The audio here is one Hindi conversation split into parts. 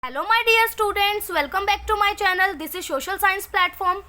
Hello my dear students, welcome back to my channel. This is social science platform.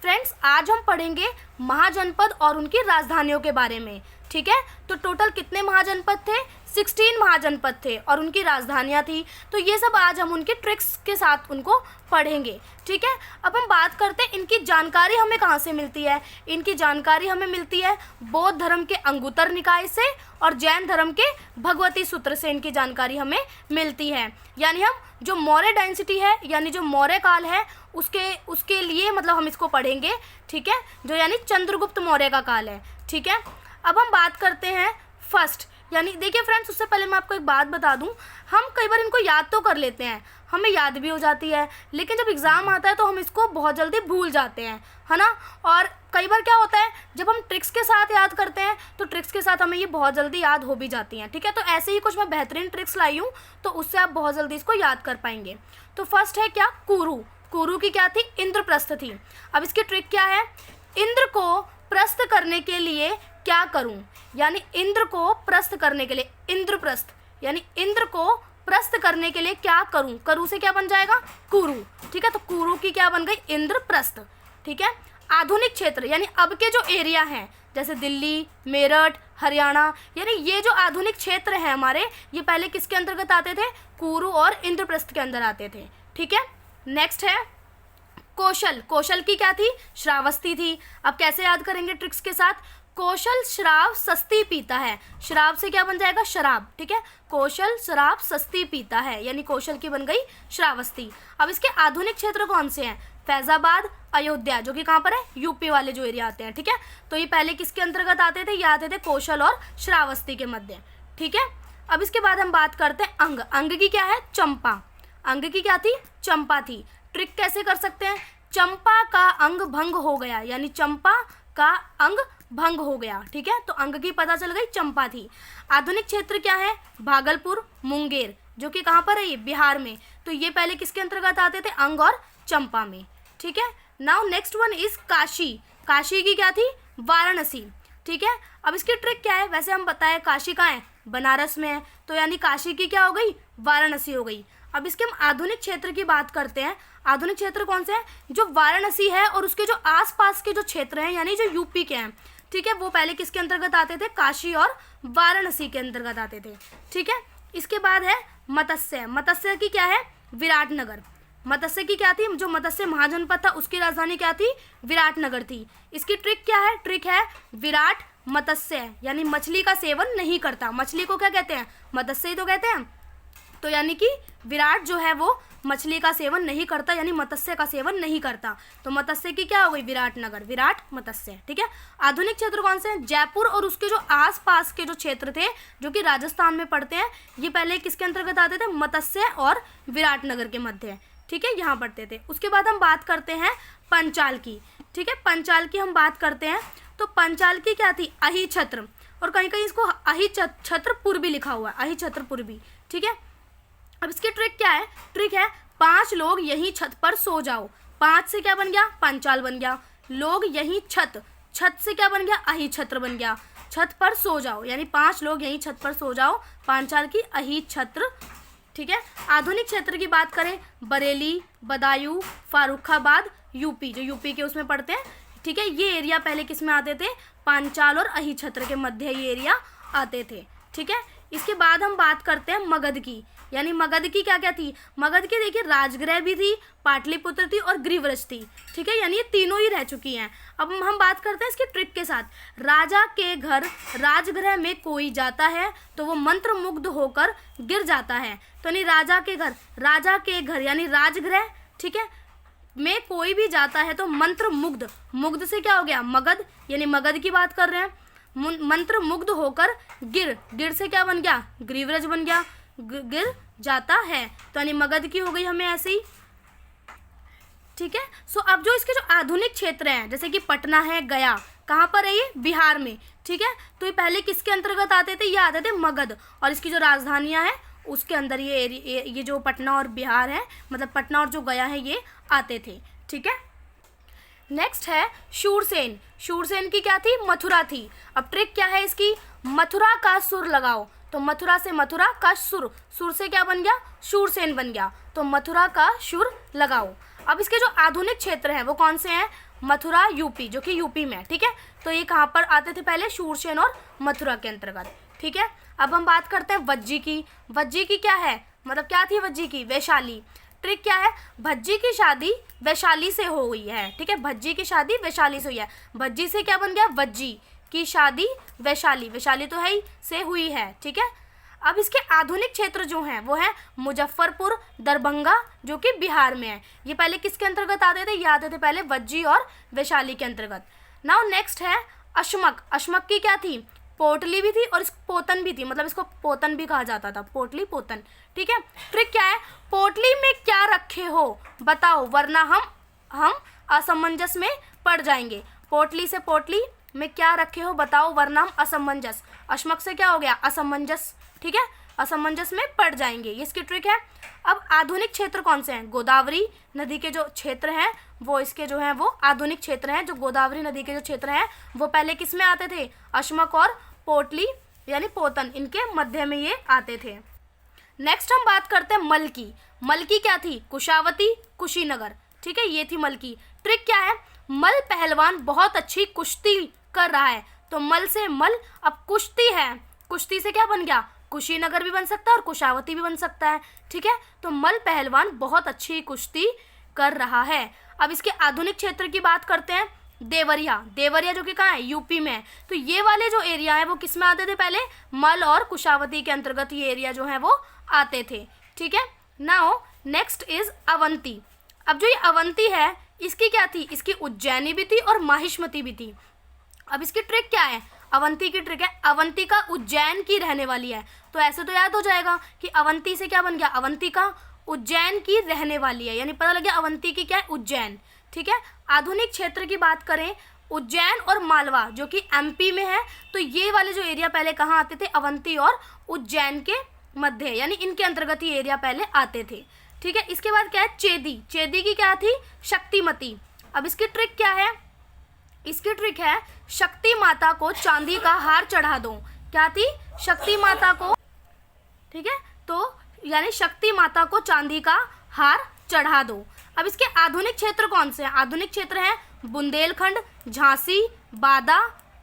Friends, आज हम पढ़ेंगे महाजनपद और उनकी राजधानियों के बारे में। ठीक है, तो टोटल कितने महाजनपद थे? 16 महाजनपद थे और उनकी राजधानियाँ थी। तो ये सब आज हम उनके ट्रिक्स के साथ उनको पढ़ेंगे। ठीक है, अब हम बात करते हैं इनकी जानकारी हमें कहाँ से मिलती है। इनकी जानकारी हमें मिलती है बौद्ध धर्म के अंगुत्तर निकाय से और जैन धर्म के भगवती सूत्र से इनकी जानकारी हमें मिलती है। यानी हम जो मौर्य डायनेसिटी है, यानी जो मौर्य काल है, उसके लिए मतलब हम इसको पढ़ेंगे। ठीक है, जो यानी चंद्रगुप्त मौर्य का काल है। ठीक है, अब हम बात करते हैं फर्स्ट, यानी देखिए फ्रेंड्स, उससे पहले मैं आपको एक बात बता दूं, हम कई बार इनको याद तो कर लेते हैं, हमें याद भी हो जाती है, लेकिन जब एग्ज़ाम आता है तो हम इसको बहुत जल्दी भूल जाते हैं, है ना। और कई बार क्या होता है, जब हम ट्रिक्स के साथ याद करते हैं तो ट्रिक्स के साथ हमें ये बहुत जल्दी याद हो भी जाती हैं। ठीक है, तो ऐसे ही कुछ मैं बेहतरीन ट्रिक्स लाई हूँ, तो उससे आप बहुत जल्दी इसको याद कर पाएंगे। तो फर्स्ट है क्या? कुरु। कुरु की क्या थी? इंद्रप्रस्थ थी। अब इसकी ट्रिक क्या है? इंद्र को प्रस्थ करने के लिए क्या करूं, यानी इंद्र को प्रस्थ करने के लिए, इंद्रप्रस्थ यानी इंद्र को प्रस्थ करने के लिए क्या करूं? करु से क्या बन जाएगा? कुरु। ठीक है, तो कुरु की क्या बन गई? इंद्रप्रस्थ। ठीक है, आधुनिक क्षेत्र यानी अब के जो एरिया हैं, जैसे दिल्ली, मेरठ, हरियाणा, यानी ये जो आधुनिक क्षेत्र हैं हमारे, ये पहले किसके अंतर्गत आते थे? कुरु और इंद्रप्रस्थ के अंदर आते थे। ठीक है, नेक्स्ट है कौशल। कौशल की क्या थी? श्रावस्ती थी। अब कैसे याद करेंगे ट्रिक्स के साथ? कौशल शराब सस्ती पीता है। शराब से क्या बन जाएगा? शराब। ठीक है, कौशल शराब सस्ती पीता है, यानी कौशल की बन गई श्रावस्ती। अब इसके आधुनिक क्षेत्र कौन से हैं? फैजाबाद, अयोध्या, जो कि कहाँ पर है? यूपी वाले जो एरिया आते हैं। ठीक है, तो ये पहले किसके अंतर्गत आते थे? ये आते थे कौशल और श्रावस्ती के मध्य। ठीक है, अब इसके बाद हम बात करते हैं अंग। अंग की क्या है? चंपा। अंग की क्या थी? चंपा थी। ट्रिक कैसे कर सकते हैं? चंपा का अंग भंग हो गया, यानी चंपा का अंग भंग हो गया। ठीक है, तो अंग की पता चल गई, चंपा थी। आधुनिक क्षेत्र क्या है? भागलपुर, मुंगेर, जो कि कहाँ पर है? ये बिहार में। तो ये पहले किसके अंतर्गत आते थे? अंग और चंपा में। ठीक है, now next one is Kashi. Kashi की क्या थी? वाराणसी। ठीक है, अब इसकी ट्रिक क्या है? वैसे हम बताएं काशी कहाँ है? बनारस में है, तो यानी काशी की क्या हो गई? वाराणसी हो गई। अब इसके हम आधुनिक क्षेत्र की बात करते हैं। आधुनिक क्षेत्र कौन से हैं? जो वाराणसी है और उसके जो आसपास के जो क्षेत्र हैं, यानी जो यूपी के हैं। ठीक है, वो पहले किसके अंतर्गत आते थे? काशी और वाराणसी के अंतर्गत आते थे। ठीक है, इसके बाद है मत्स्य। मत्स्य की क्या है? विराटनगर। मत्स्य की क्या थी? जो मत्स्य महाजनपद था उसकी राजधानी क्या थी? विराटनगर थी। इसकी ट्रिक क्या है? ट्रिक है विराट मत्स्य, यानी मछली का सेवन नहीं करता। मछली को क्या कहते हैं? मत्स्य ही तो कहते हैं। तो यानी कि विराट जो है वो मछली का सेवन नहीं करता, यानी मत्स्य का सेवन नहीं करता। तो मत्स्य की क्या हो गई? विराटनगर, विराट मत्स्य। ठीक है, आधुनिक क्षेत्र कौन से हैं? जयपुर और उसके जो आसपास के जो क्षेत्र थे, जो कि राजस्थान में पड़ते हैं, ये पहले किसके अंतर्गत आते थे? मत्स्य और विराटनगर के मध्य। ठीक है, यहाँ पढ़ते थे। उसके बाद हम बात करते हैं पंचाल की। ठीक है, पंचाल की हम बात करते हैं, तो पंचाल की क्या थी? अहिछत्र, और कहीं कहीं इसको अहिछत्रपुर भी लिखा हुआ है, अहिछत्रपुर भी। ठीक है, अब इसकी ट्रिक क्या है? ट्रिक है 5 लोग यहीं छत पर सो जाओ। 5 से क्या बन गया? पंचाल बन गया। लोग यहीं छत, छत से क्या बन गया? अहिछत्र बन गया। छत पर सो जाओ, यानी 5 लोग यहीं छत पर सो जाओ, पांचाल की अहिछत्र। ठीक है, आधुनिक क्षेत्र की बात करें, बरेली, बदायूं, फारुखाबाद, यूपी, जो यूपी के उसमें पड़ते हैं। ठीक है, ये एरिया पहले किस में आते थे? पांचाल और अहिछत्र के मध्य ये एरिया आते थे। ठीक है, इसके बाद हम बात करते हैं मगध की। यानी मगध की क्या क्या थी? मगध की देखिए राजगृह भी थी, पाटलिपुत्र थी और गृहव्रज थी। ठीक है, यानी ये तीनों ही रह चुकी हैं। अब हम बात करते हैं इसके ट्रिक के साथ। राजा के घर राजगृह में कोई जाता है तो वो मंत्र मुग्ध होकर गिर जाता है। तो यानी राजा के घर यानी राजगृह, ठीक है, में कोई भी जाता है तो मंत्र मुग्ध, मुग्ध से क्या हो गया? मगध, यानी मगध की बात कर रहे हैं। मंत्र मुग्ध होकर गिर, गिर से क्या बन गया? गृहव्रज बन गया, गिर जाता है, तो यानी मगध की हो गई हमें ऐसे ही। ठीक है, सो अब जो इसके जो आधुनिक क्षेत्र हैं, जैसे कि पटना है, गया, कहाँ पर है ये? बिहार में। ठीक है, तो ये पहले किसके अंतर्गत आते थे? ये आते थे मगध, और इसकी जो राजधानियाँ हैं उसके अंदर ये जो पटना और बिहार है, मतलब पटना और जो गया है, ये आते थे। ठीक है, नेक्स्ट है शूरसेन। शूरसेन की क्या थी? मथुरा थी। अब ट्रिक क्या है इसकी? मथुरा का सुर लगाओ। तो मथुरा से मथुरा का सुर, सुर से क्या बन गया, शूरसेन बन गया, तो मथुरा का शुर लगाओ। अब इसके जो आधुनिक क्षेत्र हैं वो कौन से हैं, मथुरा यूपी, जो कि यूपी में है, ठीक है। तो ये कहाँ पर आते थे पहले, शूरसेन और मथुरा के अंतर्गत, ठीक है। अब हम बात करते हैं वज्जी की। वज्जी की क्या है, मतलब क्या थी वज्जी की, वैशाली। ट्रिक क्या है, भज्जी की शादी वैशाली से हो हुई है, ठीक है। भज्जी की शादी वैशाली से हुई है, भज्जी से क्या बन गया, वज्जी की शादी वैशाली, वैशाली तो है ही से हुई है, ठीक है। अब इसके आधुनिक क्षेत्र जो हैं वो है मुजफ्फरपुर, दरभंगा, जो कि बिहार में है। ये पहले किसके अंतर्गत आते थे, ये आते थे पहले वज्जी और वैशाली के अंतर्गत। नाउ नेक्स्ट है अशमक। अशमक की क्या थी, पोटली भी थी और इस पोतन भी थी, मतलब इसको पोतन भी कहा जाता था, पोटली पोतन, ठीक है। ट्रिक क्या है, पोटली में क्या रखे हो बताओ, वरना हम असमंजस में पड़ जाएंगे। पोटली से पोटली में क्या रखे हो बताओ, वरना हम असमंजस, अशमक से क्या हो गया, असमंजस, ठीक है, असमंजस में पड़ जाएंगे, ये इसकी ट्रिक है। अब आधुनिक क्षेत्र कौन से हैं, गोदावरी नदी के जो क्षेत्र हैं वो इसके जो हैं वो आधुनिक क्षेत्र हैं। जो गोदावरी नदी के जो क्षेत्र हैं वो पहले किस में आते थे, अशमक और पोटली यानी पोतन, इनके मध्य में ये आते थे। नेक्स्ट हम बात करते हैं मल की। मल की क्या थी, कुशावती, कुशीनगर, ठीक है, ये थी मल की। ट्रिक क्या है, मल पहलवान बहुत अच्छी कुश्ती कर रहा है, तो मल से मल, अब कुश्ती है, कुश्ती से क्या बन गया, कुशीनगर भी बन सकता है और कुशावती भी बन सकता है, ठीक है। तो मल पहलवान बहुत अच्छी कुश्ती कर रहा है। अब इसके आधुनिक क्षेत्र की बात करते हैं, देवरिया। देवरिया जो कि कहाँ है, यूपी में है। तो ये वाले जो एरिया है वो किस में आते थे पहले, मल और कुशावती के अंतर्गत ये एरिया जो है वो आते थे, ठीक है। Now next is Avanti. अब जो ये अवंती है इसकी क्या थी, इसकी उज्जैनी भी थी और माहिष्मती भी थी। अब इसकी ट्रिक क्या है, अवंती की ट्रिक है, अवंतिका उज्जैन की रहने वाली है, तो ऐसे तो याद हो जाएगा कि अवंती से क्या बन गया, अवंतिका उज्जैन की रहने वाली है, यानी पता लग गया अवंती की क्या है, उज्जैन, ठीक है। आधुनिक क्षेत्र की बात करें, उज्जैन और मालवा जो कि एमपी में है, तो ये वाले जो एरिया पहले कहाँ आते थे, अवंती और उज्जैन के मध्य, यानी इनके अंतर्गत ही एरिया पहले आते थे, ठीक है। इसके बाद क्या है, चेदी। चेदी की क्या थी, शक्तिमती। अब इसकी ट्रिक क्या है, इसकी ट्रिक है शक्ति माता को चांदी का हार चढ़ा दो। क्या थी, शक्ति माता को, ठीक है, तो यानी शक्ति माता को चांदी का हार चढ़ा दो। अब इसके आधुनिक क्षेत्र कौन से हैं, आधुनिक क्षेत्र हैं बुंदेलखंड, झांसी, बादा,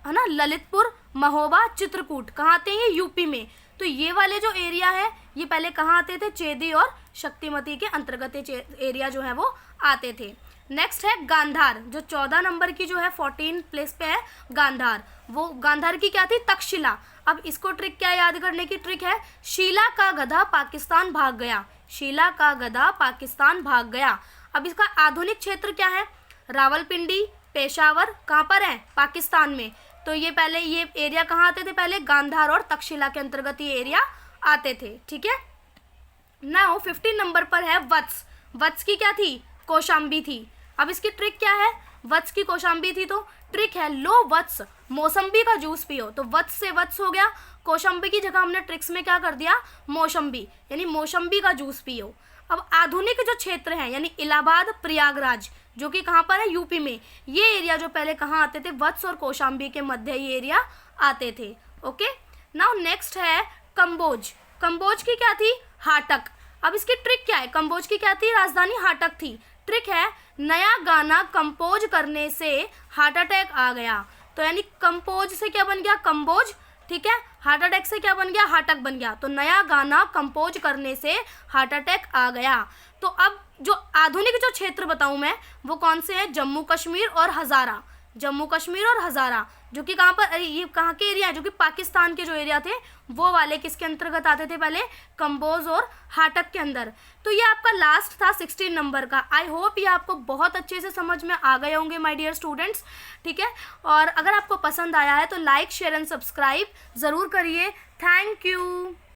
है ना, ललितपुर, महोबा, चित्रकूट, कहाँ आते हैं ये, यूपी में। तो ये वाले जो एरिया है ये पहले कहाँ आते थे, चेदी और शक्तिमती के अंतर्गत एरिया जो है वो आते थे। नेक्स्ट है गांधार, जो 14 नंबर की जो है 14 प्लेस पे है गांधार। वो गांधार की क्या थी, तक्षशिला। अब इसको ट्रिक क्या याद करने की ट्रिक है, शीला का गधा पाकिस्तान भाग गया, शीला का गधा पाकिस्तान भाग गया। अब इसका आधुनिक क्षेत्र क्या है, रावलपिंडी, पेशावर, कहाँ पर है, पाकिस्तान में। तो ये पहले ये एरिया कहाँ आते थे पहले, गांधार और तक्षशिला के अंतर्गत ये एरिया आते थे, ठीक है। नाउ 15 नंबर पर है वत्स। वत्स की क्या थी, कौशाम्बी थी। अब इसकी ट्रिक क्या है, वत्स की कौशाम्बी थी तो ट्रिक है लो वत्स मौसम्बी का जूस पियो, तो वत्स से वत्स हो गया, कौशाम्बी की जगह हमने ट्रिक्स में क्या कर दिया, मौसम्बी, यानी मौसम्बी का जूस पियो। अब आधुनिक जो क्षेत्र हैं यानी इलाहाबाद, प्रयागराज, जो कि कहाँ पर है, यूपी में, ये एरिया जो पहले कहाँ आते थे, वत्स और कौशाम्बी के मध्य ये एरिया आते थे, ओके। नाउ नेक्स्ट है कंबोज। कंबोज की क्या थी, हाटक। अब इसकी ट्रिक क्या है, कंबोज की क्या थी, राजधानी हाटक थी। ट्रिक है नया गाना कंपोज करने से हार्ट अटैक आ गया, तो यानी कंपोज से क्या बन गया, कंबोज, ठीक है, हार्ट अटैक से क्या बन गया, हाटक बन गया, तो नया गाना कंपोज करने से हार्ट अटैक आ गया। तो अब जो आधुनिक जो क्षेत्र बताऊं मैं वो कौन से हैं, जम्मू कश्मीर और हज़ारा, जम्मू कश्मीर और हज़ारा, जो कि कहाँ पर, ये कहाँ के एरिया है, जो कि पाकिस्तान के जो एरिया थे वो वाले किसके अंतर्गत आते थे पहले, कंबोज और हाटक के अंदर। तो ये आपका लास्ट था 16 नंबर का। आई होप ये आपको बहुत अच्छे से समझ में आ गए होंगे माय डियर स्टूडेंट्स, ठीक है। और अगर आपको पसंद आया है तो लाइक, शेयर एंड सब्सक्राइब ज़रूर करिए। Thank you.